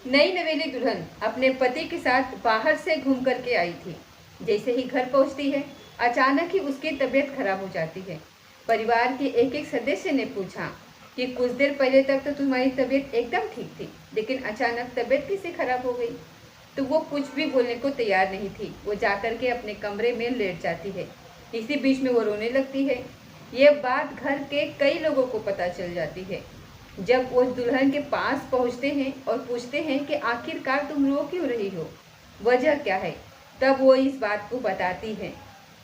नई नवेली दुल्हन अपने पति के साथ बाहर से घूम करके आई थी। जैसे ही घर पहुंचती है, अचानक ही उसकी तबीयत खराब हो जाती है। परिवार के एक एक सदस्य ने पूछा कि कुछ देर पहले तक तो तुम्हारी तबीयत एकदम ठीक थी, लेकिन अचानक तबीयत कैसे खराब हो गई। तो वो कुछ भी बोलने को तैयार नहीं थी। वो जाकर के अपने कमरे में लेट जाती है। इसी बीच में वो रोने लगती है। ये बात घर के कई लोगों को पता चल जाती है। जब वो दुल्हन के पास पहुंचते हैं और पूछते हैं कि आखिरकार तुम रो क्यों रही हो, वजह क्या है, तब वो इस बात को बताती है।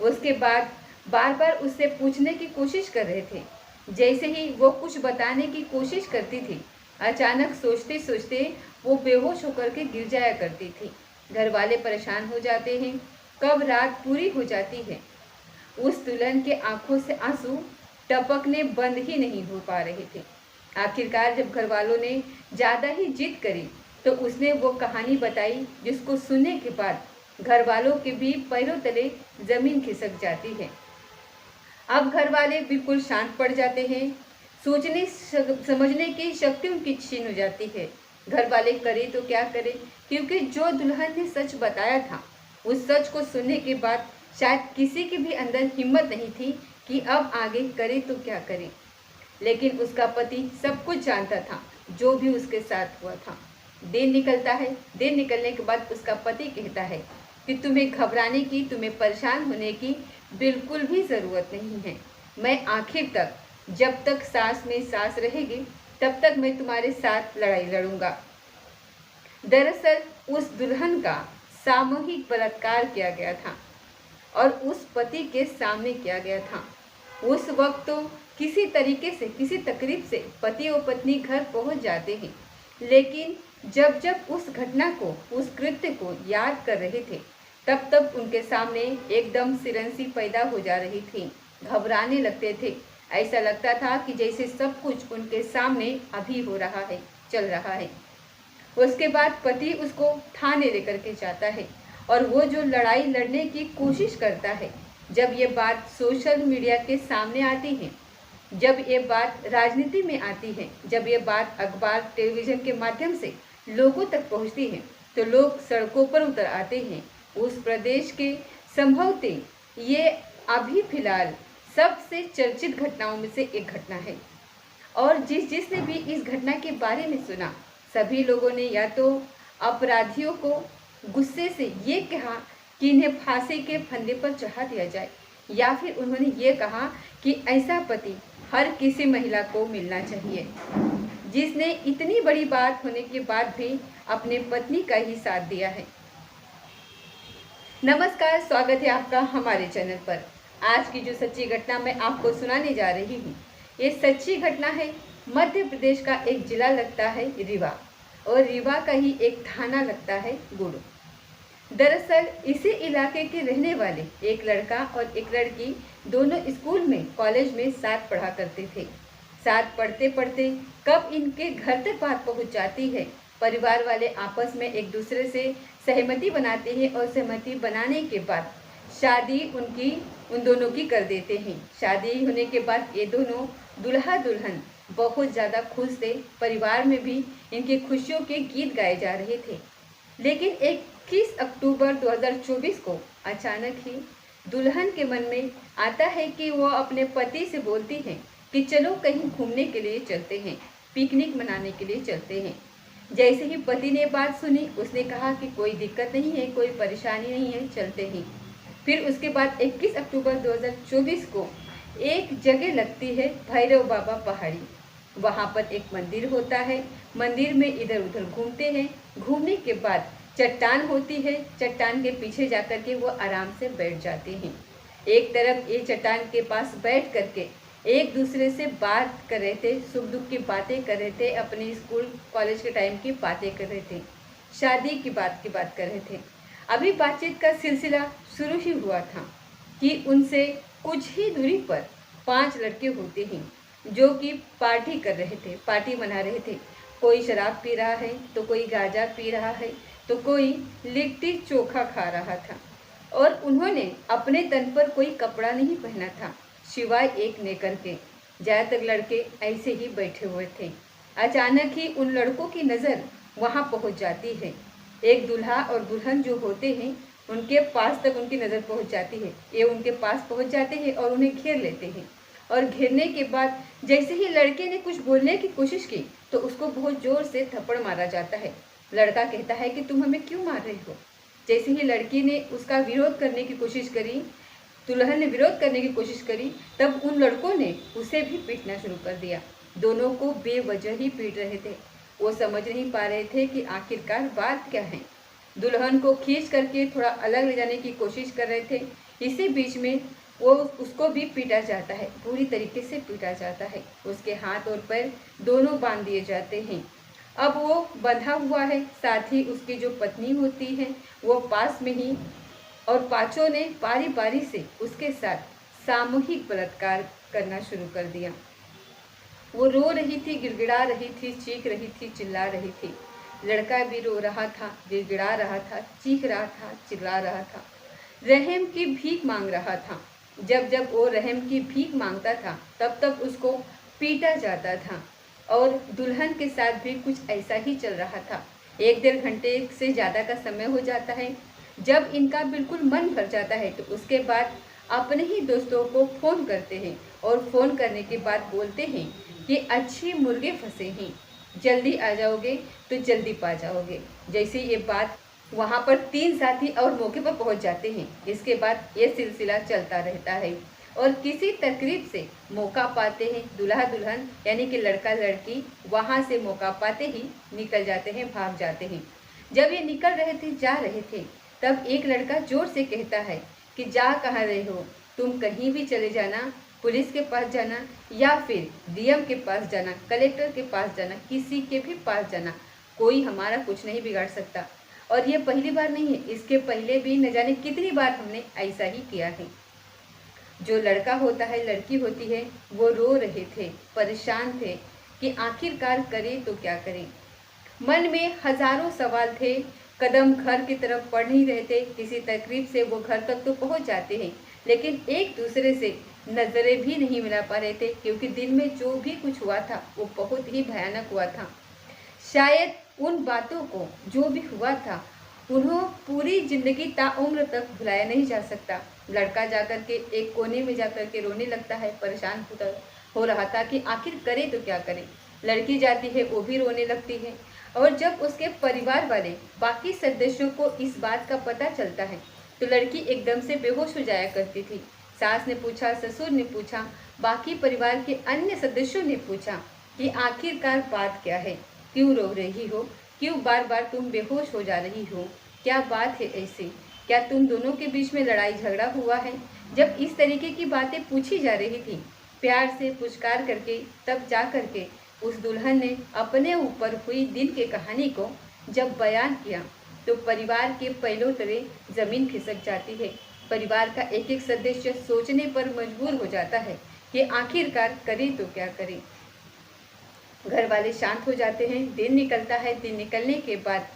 उसके बाद बार बार उससे पूछने की कोशिश कर रहे थे। जैसे ही वो कुछ बताने की कोशिश करती थी, अचानक सोचते सोचते वो बेहोश होकर के गिर जाया करती थी। घर वाले परेशान हो जाते हैं। कब रात पूरी हो जाती है, उस दुल्हन के आंखों से आंसू टपकने बंद ही नहीं हो पा रहे थे। आखिरकार जब घर वालों ने ज़्यादा ही जिद करी, तो उसने वो कहानी बताई जिसको सुनने के बाद घर वालों के भी पैरों तले जमीन खिसक जाती है। अब घर वाले बिल्कुल शांत पड़ जाते हैं। सोचने समझने की शक्ति उनकी छीन हो जाती है। घर वाले करे तो क्या करें, क्योंकि जो दुल्हन ने सच बताया था, उस सच को सुनने के बाद शायद किसी के भी अंदर हिम्मत नहीं थी कि अब आगे करे तो क्या करे। लेकिन उसका पति सब कुछ जानता था, जो भी उसके साथ हुआ था। दिन निकलता है। दिन निकलने के बाद उसका पति कहता है कि तुम्हें घबराने की, तुम्हें परेशान होने की बिल्कुल भी ज़रूरत नहीं है। मैं आखिर तक, जब तक सांस में सांस रहेगी, तब तक मैं तुम्हारे साथ लड़ाई लड़ूंगा। दरअसल उस दुल्हन का सामूहिक बलात्कार किया गया था और उस पति के सामने किया गया था। उस वक्त तो किसी तरीके से, किसी तकरीब से पति और पत्नी घर पहुंच जाते हैं, लेकिन जब जब उस घटना को, उस कृत्य को याद कर रहे थे, तब तब उनके सामने एकदम सिरहंसी पैदा हो जा रही थी। घबराने लगते थे। ऐसा लगता था कि जैसे सब कुछ उनके सामने अभी हो रहा है, चल रहा है। उसके बाद पति उसको थाने लेकर के जाता है और वो जो लड़ाई लड़ने की कोशिश करता है, जब ये बात सोशल मीडिया के सामने आती है, जब ये बात राजनीति में आती है, जब ये बात अखबार टेलीविज़न के माध्यम से लोगों तक पहुंचती है, तो लोग सड़कों पर उतर आते हैं। उस प्रदेश के संभवतः ये अभी फिलहाल सबसे चर्चित घटनाओं में से एक घटना है। और जिसने भी इस घटना के बारे में सुना, सभी लोगों ने या तो अपराधियों को गुस्से से ये कहा कि इन्हें फांसी के फंदे पर चढ़ा दिया जाए, या फिर उन्होंने ये कहा कि ऐसा पति हर किसी महिला को मिलना चाहिए, जिसने इतनी बड़ी बात होने के बाद भी अपने पत्नी का ही साथ दिया है। नमस्कार, स्वागत है आपका हमारे चैनल पर। आज की जो सच्ची घटना मैं आपको सुनाने जा रही हूँ, ये सच्ची घटना है। मध्य प्रदेश का एक जिला लगता है रीवा, और रीवा का ही एक थाना लगता है गुड़। दरअसल इसी इलाके के रहने वाले एक लड़का और एक लड़की दोनों स्कूल में, कॉलेज में साथ पढ़ा करते थे। साथ पढ़ते पढ़ते कब इनके घर तक बात पहुंच जाती है, परिवार वाले आपस में एक दूसरे से सहमति बनाते हैं और सहमति बनाने के बाद शादी उन दोनों की कर देते हैं। शादी होने के बाद ये दोनों दुल्हा दुल्हन बहुत ज़्यादा खुश थे। परिवार में भी इनकी खुशियों के गीत गाए जा रहे थे। लेकिन 21 अक्टूबर 2024 को अचानक ही दुल्हन के मन में आता है कि वो अपने पति से बोलती है कि चलो कहीं घूमने के लिए चलते हैं, पिकनिक मनाने के लिए चलते हैं। जैसे ही पति ने बात सुनी, उसने कहा कि कोई दिक्कत नहीं है, कोई परेशानी नहीं है, चलते हैं। फिर उसके बाद 21 अक्टूबर 2024 को एक जगह लगती है भैरव बाबा पहाड़ी। वहाँ पर एक मंदिर होता है। मंदिर में इधर उधर घूमते हैं। घूमने के बाद चट्टान होती है, चट्टान के पीछे जाकर के वो आराम से बैठ जाते हैं। एक तरफ ये चट्टान के पास बैठ करके एक दूसरे से बात कर रहे थे, सुख दुख की बातें कर रहे थे, अपने स्कूल कॉलेज के टाइम की बातें कर रहे थे, शादी की बात कर रहे थे। अभी बातचीत का सिलसिला शुरू ही हुआ था कि उनसे कुछ ही दूरी पर 5 लड़के होते हैं जो कि पार्टी कर रहे थे, पार्टी मना रहे थे। कोई शराब पी रहा है, तो कोई गांजा पी रहा है, तो कोई लिट्टी चोखा खा रहा था। और उन्होंने अपने तन पर कोई कपड़ा नहीं पहना था, सिवाय एक नेकर के। ज़्यादातर लड़के ऐसे ही बैठे हुए थे। अचानक ही उन लड़कों की नज़र वहाँ पहुँच जाती है। एक दूल्हा और दुल्हन जो होते हैं उनके पास तक उनकी नज़र पहुँच जाती है। ये उनके पास पहुँच जाते हैं और उन्हें घेर लेते हैं। और घेरने के बाद जैसे ही लड़के ने कुछ बोलने की कोशिश की तो उसको बहुत ज़ोर से थप्पड़ मारा जाता है। लड़का कहता है कि तुम हमें क्यों मार रहे हो। जैसे ही लड़की ने उसका विरोध करने की कोशिश करी, दुल्हन ने विरोध करने की कोशिश करी, तब उन लड़कों ने उसे भी पीटना शुरू कर दिया। दोनों को बेवजह ही पीट रहे थे। वो समझ नहीं पा रहे थे कि आखिरकार बात क्या है। दुल्हन को खींच करके थोड़ा अलग ले जाने की कोशिश कर रहे थे। इसी बीच में वो उसको भी पीटा जाता है, पूरी तरीके से पीटा जाता है। उसके हाथ और पैर दोनों बांध दिए जाते हैं। अब वो बंधा हुआ है, साथ ही उसकी जो पत्नी होती है वो पास में ही, और पांचों ने बारी बारी से उसके साथ सामूहिक बलात्कार करना शुरू कर दिया। वो रो रही थी, गिड़गिड़ा रही थी, चीख रही थी, चिल्ला रही थी। लड़का भी रो रहा था, गिड़गिड़ा रहा था, चीख रहा था, चिल्ला रहा था, रहम की भीख मांग रहा था। जब जब वो रहम की भीख मांगता था तब तब उसको पीटा जाता था। और दुल्हन के साथ भी कुछ ऐसा ही चल रहा था। 1-1.5 घंटे से ज़्यादा का समय हो जाता है। जब इनका बिल्कुल मन भर जाता है तो उसके बाद अपने ही दोस्तों को फ़ोन करते हैं और फ़ोन करने के बाद बोलते हैं कि अच्छे मुर्गे फंसे हैं, जल्दी आ जाओगे तो जल्दी पा जाओगे। जैसे ये बात, वहाँ पर 3 साथी और मौके पर पहुँच जाते हैं। इसके बाद ये सिलसिला चलता रहता है और किसी तकरीब से मौका पाते हैं दूल्हा दुल्हन यानी कि लड़का लड़की वहाँ से मौका पाते ही निकल जाते हैं, भाग जाते हैं। जब ये निकल रहे थे, जा रहे थे, तब एक लड़का जोर से कहता है कि जा कहाँ रहे हो, तुम कहीं भी चले जाना, पुलिस के पास जाना या फिर डीएम के पास जाना, कलेक्टर के पास जाना, किसी के भी पास जाना, कोई हमारा कुछ नहीं बिगाड़ सकता। और ये पहली बार नहीं है, इसके पहले भी न जाने कितनी बार हमने ऐसा ही किया है। जो लड़का होता है, लड़की होती है, वो रो रहे थे, परेशान थे कि आखिरकार करें तो क्या करें। मन में हजारों सवाल थे, कदम घर की तरफ बढ़ नहीं रहे थे। किसी तकरीब से वो घर तक तो पहुंच जाते हैं, लेकिन एक दूसरे से नज़रें भी नहीं मिला पा रहे थे, क्योंकि दिन में जो भी कुछ हुआ था वो बहुत ही भयानक हुआ था। शायद उन बातों को, जो भी हुआ था, उन्हें पूरी जिंदगी ताउम्र तक भुलाया नहीं जा सकता। लड़का जाकर के एक कोने में जाकर के रोने लगता है, परेशान हो रहा था कि आखिर करे तो क्या करे। लड़की जाती है, वो भी रोने लगती है। और जब उसके परिवार वाले, बाकी सदस्यों को इस बात का पता चलता है तो लड़की एकदम से बेहोश हो जाया करती थी। सास ने पूछा, ससुर ने पूछा, बाकी परिवार के अन्य सदस्यों ने पूछा कि आखिरकार बात क्या है, क्यों रो रही हो, क्यों बार बार तुम बेहोश हो जा रही हो, क्या बात है ऐसी, क्या तुम दोनों के बीच में लड़ाई झगड़ा हुआ है। जब इस तरीके की बातें पूछी जा रही थी, प्यार से पुचकार करके, तब जा करके उस दुल्हन ने अपने ऊपर हुई दिन की कहानी को जब बयान किया तो परिवार के पहलों तले जमीन खिसक जाती है। परिवार का एक एक सदस्य सोचने पर मजबूर हो जाता है कि आखिरकार करे तो क्या करे। घर वाले शांत हो जाते हैं। दिन निकलता है। दिन निकलने के बाद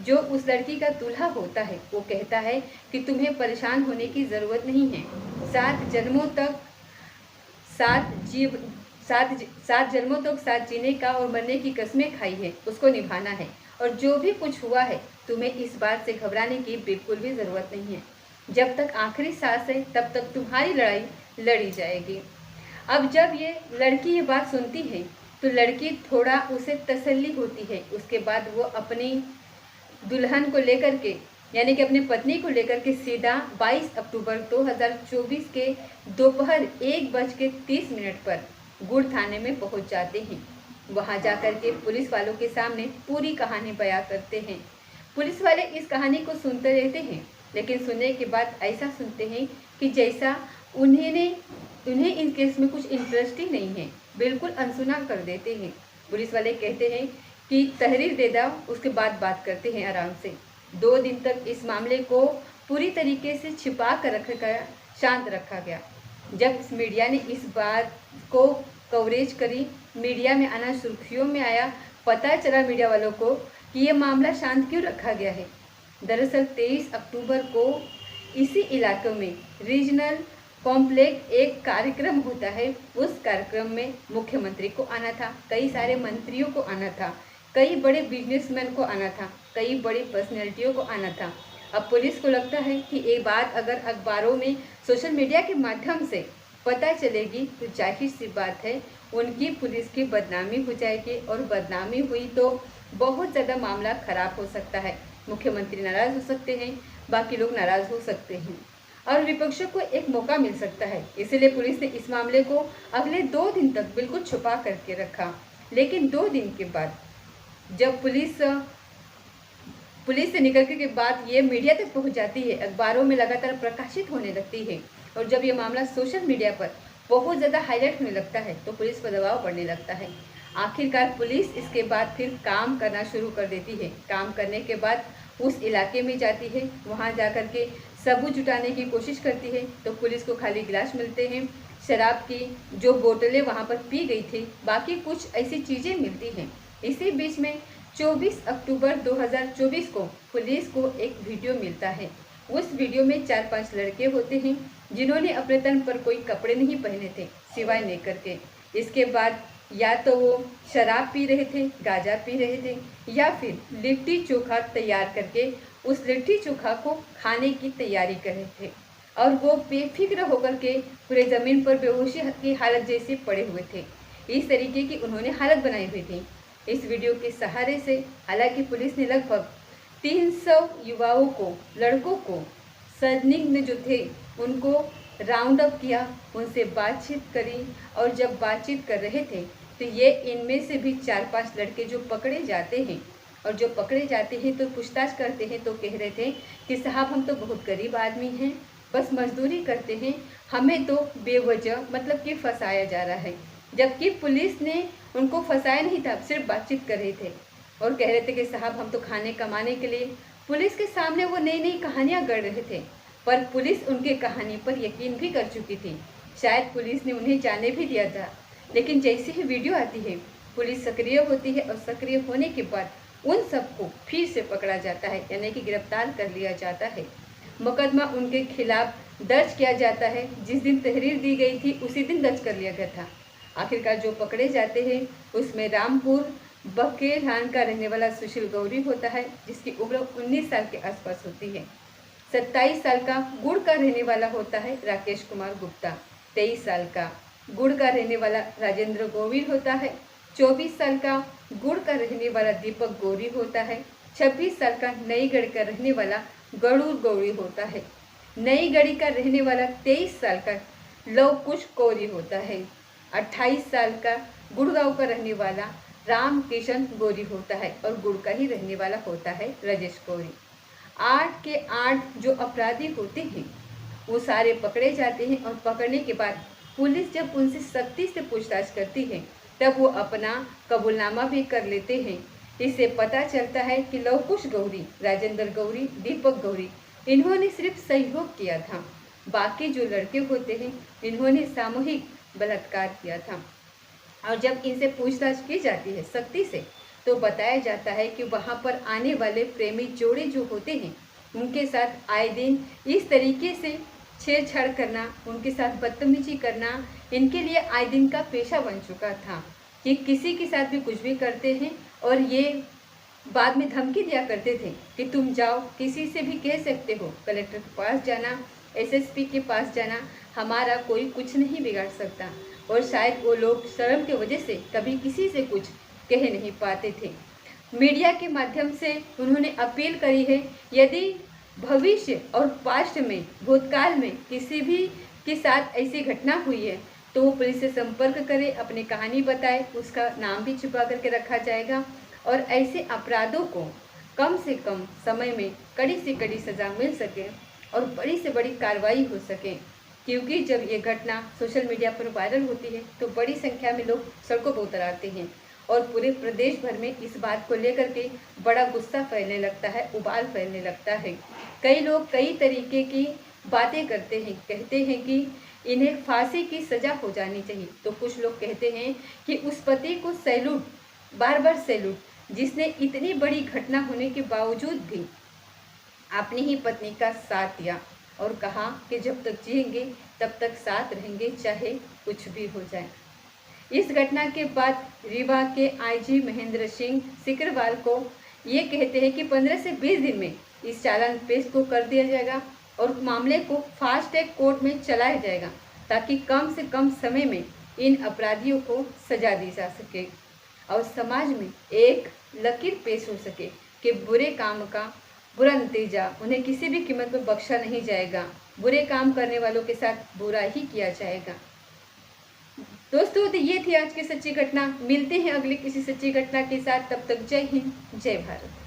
जो उस लड़की का दूल्हा होता है वो कहता है कि तुम्हें परेशान होने की ज़रूरत नहीं है। 7 जन्मों तक सात जन्मों तक साथ जीने का और मरने की कस्में खाई है, उसको निभाना है। और जो भी कुछ हुआ है, तुम्हें इस बात से घबराने की बिल्कुल भी ज़रूरत नहीं है। जब तक आखिरी सांस है तब तक तुम्हारी लड़ाई लड़ी जाएगी। अब जब ये लड़की ये बात सुनती है तो लड़की थोड़ा उसे तसल्ली होती है। उसके बाद वो अपनी दुल्हन को लेकर के यानी कि अपनी पत्नी को लेकर के सीधा 22 अक्टूबर 2024 के दोपहर 1:30 पर गुड़ थाने में पहुंच जाते हैं। वहां जाकर के पुलिस वालों के सामने पूरी कहानी बयां करते हैं। पुलिस वाले इस कहानी को सुनते रहते हैं, लेकिन सुनने के बाद ऐसा सुनते हैं कि जैसा उन्हें इन केस में कुछ इंटरेस्ट ही नहीं है, बिल्कुल अनसुना कर देते हैं। पुलिस वाले कहते हैं कि तहरीर दे दो, उसके बाद बात करते हैं आराम से। 2 दिन तक इस मामले को पूरी तरीके से छिपा कर रखा गया, शांत रखा गया। जब मीडिया ने इस बात को कवरेज करी, मीडिया में आना सुर्खियों में आया, पता चला मीडिया वालों को कि ये मामला शांत क्यों रखा गया है। दरअसल 23 अक्टूबर को इसी इलाके में रीजनल कॉम्प्लेक्स एक कार्यक्रम होता है। उस कार्यक्रम में मुख्यमंत्री को आना था, कई सारे मंत्रियों को आना था, कई बड़े बिजनेसमैन को आना था, कई बड़ी पर्सनैलिटियों को आना था। अब पुलिस को लगता है कि ये बात अगर अखबारों में, सोशल मीडिया के माध्यम से पता चलेगी तो जाहिर सी बात है उनकी पुलिस की बदनामी हो जाएगी, और बदनामी हुई तो बहुत ज़्यादा मामला खराब हो सकता है। मुख्यमंत्री नाराज़ हो सकते हैं, बाकी लोग नाराज़ हो सकते हैं और विपक्षों को एक मौका मिल सकता है। इसलिए पुलिस ने इस मामले को अगले 2 दिन तक बिल्कुल छुपा करके रखा। लेकिन 2 दिन के बाद जब पुलिस से निकलने के बाद ये मीडिया तक पहुंच जाती है, अखबारों में लगातार प्रकाशित होने लगती है, और जब ये मामला सोशल मीडिया पर बहुत ज़्यादा हाईलाइट होने लगता है तो पुलिस पर दबाव बढ़ने लगता है। आखिरकार पुलिस इसके बाद फिर काम करना शुरू कर देती है। काम करने के बाद उस इलाके में जाती है, वहाँ जा कर के सबूत जुटाने की कोशिश करती है तो पुलिस को खाली गिलास मिलते हैं, शराब की जो बोतलें वहाँ पर पी गई थी, बाकी कुछ ऐसी चीज़ें मिलती हैं। इसी बीच में 24 अक्टूबर 2024 को पुलिस को एक वीडियो मिलता है। उस वीडियो में 4-5 लड़के होते हैं जिन्होंने अपने तन पर कोई कपड़े नहीं पहने थे सिवाय नेकर के। इसके बाद या तो वो शराब पी रहे थे, गांजा पी रहे थे, या फिर लिट्टी चोखा तैयार करके उस लिट्टी चोखा को खाने की तैयारी कर रहे थे, और वो बेफिक्र होकर के पूरे ज़मीन पर बेहोशी की हालत जैसे पड़े हुए थे। इस तरीके की उन्होंने हालत बनाई हुई थी। इस वीडियो के सहारे से हालांकि पुलिस ने लगभग 300 युवाओं को, लड़कों को, संदिग्ध जो थे उनको राउंड अप किया, उनसे बातचीत करी, और जब बातचीत कर रहे थे तो ये इनमें से भी 4-5 लड़के जो पकड़े जाते हैं, और जो पकड़े जाते हैं तो पूछताछ करते हैं तो कह रहे थे कि साहब हम तो बहुत गरीब आदमी हैं, बस मजदूरी करते हैं, हमें तो बेवजह मतलब कि फंसाया जा रहा है। जबकि पुलिस ने उनको फंसाया नहीं था, सिर्फ बातचीत कर रहे थे और कह रहे थे कि साहब हम तो खाने कमाने के लिए। पुलिस के सामने वो नई नई कहानियाँ गढ़ रहे थे, पर पुलिस उनके कहानी पर यकीन भी कर चुकी थी। शायद पुलिस ने उन्हें जाने भी दिया था, लेकिन जैसे ही वीडियो आती है पुलिस सक्रिय होती है, और सक्रिय होने के बाद उन सबको फिर से पकड़ा जाता है, यानी कि गिरफ्तार कर लिया जाता है। मुकदमा उनके खिलाफ दर्ज किया जाता है। जिस दिन तहरीर दी गई थी उसी दिन दर्ज कर लिया गया था। आखिरकार जो पकड़े जाते हैं उसमें रामपुर बकेरहान का रहने वाला सुशील गौरी होता है, जिसकी उम्र 19 साल के आसपास होती है। 27 साल का गुड़ का रहने वाला होता है राकेश कुमार गुप्ता। 23 साल का गुड़ का रहने वाला राजेंद्र गोविल होता है। 24 साल का गुड़ का रहने वाला दीपक गौरी होता है। 26 साल का नईगढ़ का रहने वाला गरुड़ गौरी होता है। नई गढ़ी का रहने वाला 23 साल का लव कुश गौरी होता है। 28 साल का गुड़गांव का रहने वाला राम किशन गौरी होता है, और गुड़ का ही रहने वाला होता है राजेश गौरी। 8 के 8 जो अपराधी होते हैं वो सारे पकड़े जाते हैं, और पकड़ने के बाद पुलिस जब उनसे सख्ती से पूछताछ करती है तब वो अपना कबूलनामा भी कर लेते हैं। इससे पता चलता है कि लवकुश गौरी, राजेंद्र गौरी, दीपक गौरी इन्होंने सिर्फ सहयोग किया था, बाकी जो लड़के होते हैं इन्होंने सामूहिक बलात्कार किया था। और जब इनसे पूछताछ की जाती है सख्ती से तो बताया जाता है कि वहाँ पर आने वाले प्रेमी जोड़े जो होते हैं उनके साथ आए दिन इस तरीके से छेड़छाड़ करना, उनके साथ बदतमीजी करना इनके लिए आए दिन का पेशा बन चुका था, कि किसी के साथ भी कुछ भी करते हैं और ये बाद में धमकी दिया करते थे कि तुम जाओ, किसी से भी कह सकते हो, कलेक्टर के पास जाना, एसएसपी के पास जाना, हमारा कोई कुछ नहीं बिगाड़ सकता। और शायद वो लोग शर्म की वजह से कभी किसी से कुछ कह नहीं पाते थे। मीडिया के माध्यम से उन्होंने अपील करी है, यदि भविष्य और पास्ट में, भूतकाल में किसी भी के साथ ऐसी घटना हुई है तो वो पुलिस से संपर्क करे, अपनी कहानी बताए, उसका नाम भी छुपा करके रखा जाएगा, और ऐसे अपराधों को कम से कम समय में कड़ी से कड़ी सज़ा मिल सके और बड़ी से बड़ी कार्रवाई हो सके। क्योंकि जब ये घटना सोशल मीडिया पर वायरल होती है तो बड़ी संख्या में लोग सड़कों पर उतर आते हैं, और पूरे प्रदेश भर में इस बात को लेकर के बड़ा गुस्सा फैलने लगता है, उबाल फैलने लगता है। कई लोग कई तरीके की बातें करते हैं, कहते हैं कि इन्हें फांसी की सज़ा हो जानी चाहिए, तो कुछ लोग कहते हैं कि उस पति को सैल्यूट, बार बार सैल्यूट, जिसने इतनी बड़ी घटना होने के बावजूद भी अपनी ही पत्नी का साथ दिया और कहा कि जब तक जिएंगे तब तक साथ रहेंगे, चाहे कुछ भी हो जाए। इस घटना के बाद रीवा के आईजी महेंद्र सिंह सिकरवाल को ये कहते हैं कि 15 से 20 दिन में इस चालान पेश को कर दिया जाएगा और मामले को फास्ट ट्रैक कोर्ट में चलाया जाएगा ताकि कम से कम समय में इन अपराधियों को सजा दी जा सके और समाज में एक लकीर पेश हो सके कि बुरे काम का बुरा नतीजा उन्हें किसी भी कीमत पर बख्शा नहीं जाएगा। बुरे काम करने वालों के साथ बुरा ही किया जाएगा। दोस्तों, तो ये थी आज की सच्ची घटना। मिलते हैं अगली किसी सच्ची घटना के साथ। तब तक जय हिंद, जय भारत।